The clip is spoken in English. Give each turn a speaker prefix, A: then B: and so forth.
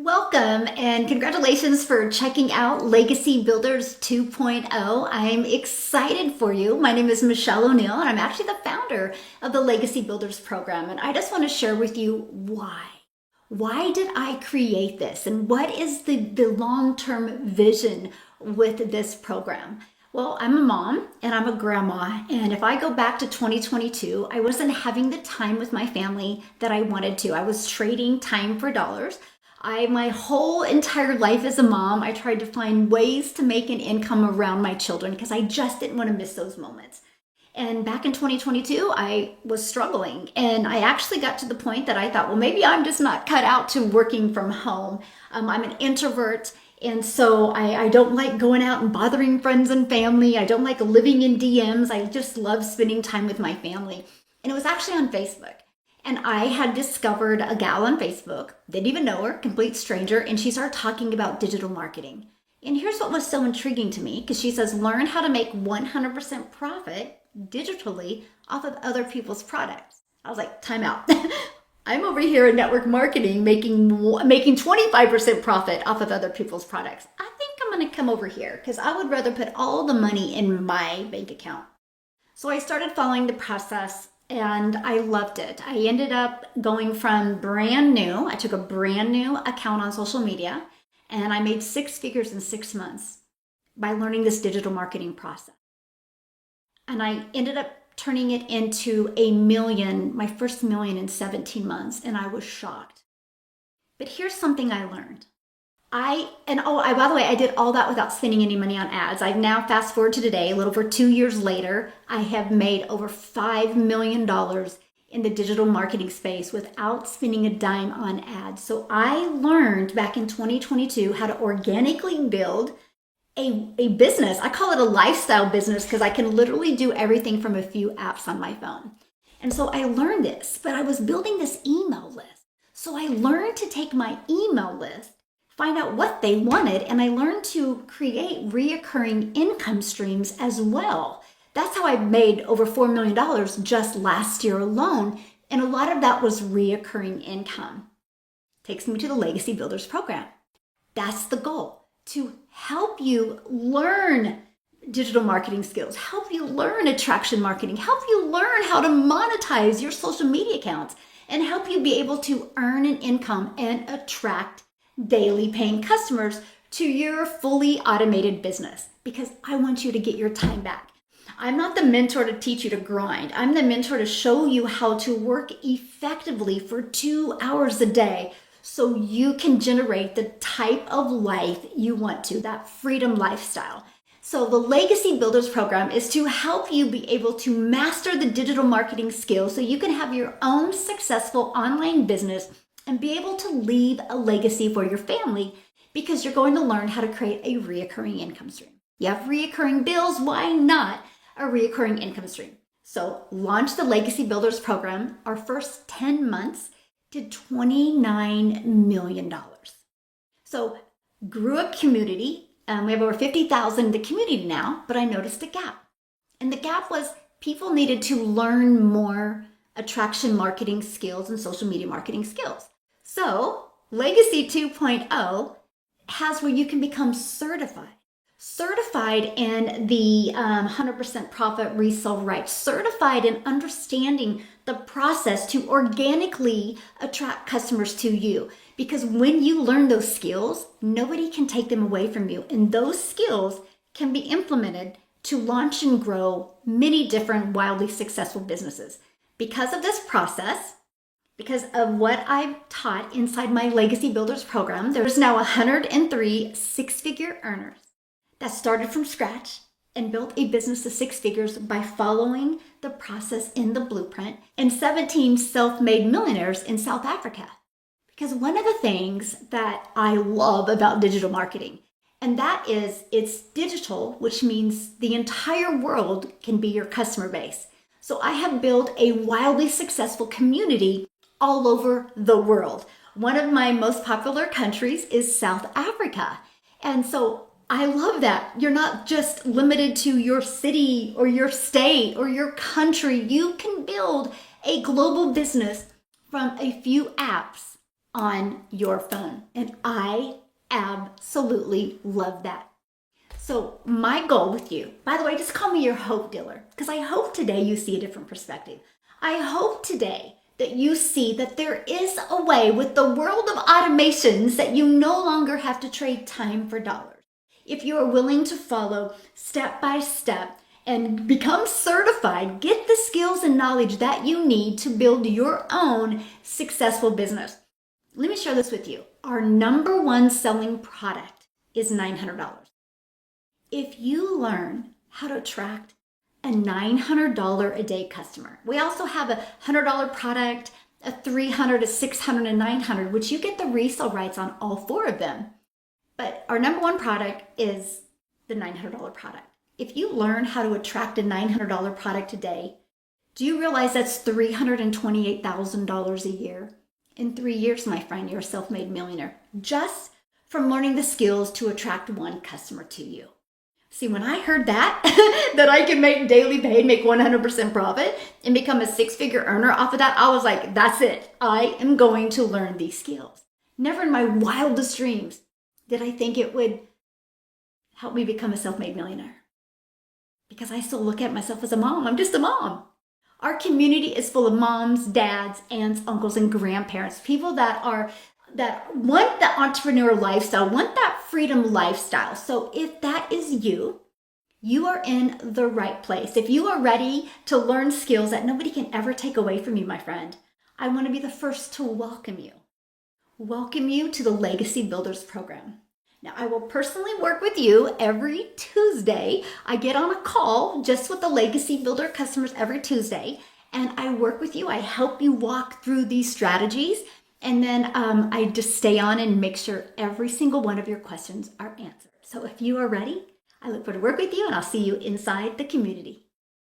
A: Welcome and congratulations for checking out Legacy Builders 2.0. I'm excited for you. My name is Michelle O'Neill and I'm actually the founder of the Legacy Builders program. And I just want to share with you why. Why did I create this? And what is the long-term vision with this program? Well, I'm a mom and I'm a grandma. And if I go back to 2022, I wasn't having the time with my family that I wanted to. I was trading time for dollars. My whole entire life as a mom, I tried to find ways to make an income around my children because I just didn't want to miss those moments. And back in 2022, I was struggling. And I actually got to the point that I thought, well, maybe I'm just not cut out to working from home. I'm an introvert. And so I don't like going out and bothering friends and family. I don't like living in DMs. I just love spending time with my family. And it was actually on Facebook. And I had discovered a gal on Facebook, didn't even know her, complete stranger, and she started talking about digital marketing. And here's what was so intriguing to me, because she says, learn how to make 100% profit digitally off of other people's products. I was like, time out. I'm over here in network marketing making 25% profit off of other people's products. I think I'm going to come over here because I would rather put all the money in my bank account. So I started following the process. And I loved it. I ended up going from brand new. I took a brand new account on social media and I made 6 figures in 6 months by learning this digital marketing process. And I ended up turning it into my first million in 17 months. And I was shocked. But here's something I learned. By the way, I did all that without spending any money on ads. I've now fast forward to today, a little over 2 years later, I have made over $5 million in the digital marketing space without spending a dime on ads. So I learned back in 2022 how to organically build a business. I call it a lifestyle business because I can literally do everything from a few apps on my phone. And so I learned this, but I was building this email list. So I learned to take my email list, find out what they wanted, and I learned to create reoccurring income streams as well. That's how I made over $4 million just last year alone, and a lot of that was reoccurring income. Takes me to the Legacy Builders program. That's the goal, to help you learn digital marketing skills, help you learn attraction marketing, help you learn how to monetize your social media accounts, and help you be able to earn an income and attract daily paying customers to your fully automated business, because I want you to get your time back. I'm not the mentor to teach you to grind. I'm the mentor to show you how to work effectively for 2 hours a day so you can generate the type of life you want to, that freedom lifestyle. So the Legacy Builders program is to help you be able to master the digital marketing skills so you can have your own successful online business and be able to leave a legacy for your family, because you're going to learn how to create a reoccurring income stream. You have reoccurring bills, why not a reoccurring income stream? So launch the Legacy Builders program. Our first 10 months did $29 million. So grew a community. We have over 50,000 in the community now, but I noticed a gap. And the gap was people needed to learn more attraction marketing skills and social media marketing skills. So Legacy 2.0 has where you can become certified in the 100% profit resale rights, certified in understanding the process to organically attract customers to you. Because when you learn those skills, nobody can take them away from you. And those skills can be implemented to launch and grow many different wildly successful businesses. Because of this process, because of what I've taught inside my Legacy Builders program, there's now 103 6-figure earners that started from scratch and built a business of 6 figures by following the process in the blueprint, and 17 self-made millionaires in South Africa. Because one of the things that I love about digital marketing, and that is it's digital, which means the entire world can be your customer base. So I have built a wildly successful community all over the world. One of my most popular countries is South Africa. And so I love that. You're not just limited to your city or your state or your country. You can build a global business from a few apps on your phone. And I absolutely love that. So my goal with you, by the way, just call me your hope dealer, because I hope today you see a different perspective. I hope today that you see that there is a way with the world of automations that you no longer have to trade time for dollars. If you are willing to follow step by step and become certified, get the skills and knowledge that you need to build your own successful business. Let me share this with you. Our number one selling product is $900. If you learn how to attract a $900 a day customer, we also have a $100 product, a $300, a $600, and $900, which you get the resale rights on all four of them. But our number one product is the $900 product. If you learn how to attract a $900 product today, do you realize that's $328,000 a year? In 3 years, my friend, you're a self-made millionaire just from learning the skills to attract one customer to you. See, when I heard that, that I can make daily paid, make 100% profit, and become a six-figure earner off of that, I was like, that's it. I am going to learn these skills. Never in my wildest dreams did I think it would help me become a self-made millionaire. Because I still look at myself as a mom. I'm just a mom. Our community is full of moms, dads, aunts, uncles, and grandparents, people that want the entrepreneur lifestyle, want that freedom lifestyle. So if that is you, you are in the right place. If you are ready to learn skills that nobody can ever take away from you, my friend, I want to be the first to welcome you. Welcome you to the Legacy Builders program. Now, I will personally work with you every Tuesday. I get on a call just with the Legacy Builder customers every Tuesday, and I work with you. I help you walk through these strategies, and then I just stay on and make sure every single one of your questions are answered. So if you are ready, I look forward to work with you, and I'll see you inside the community.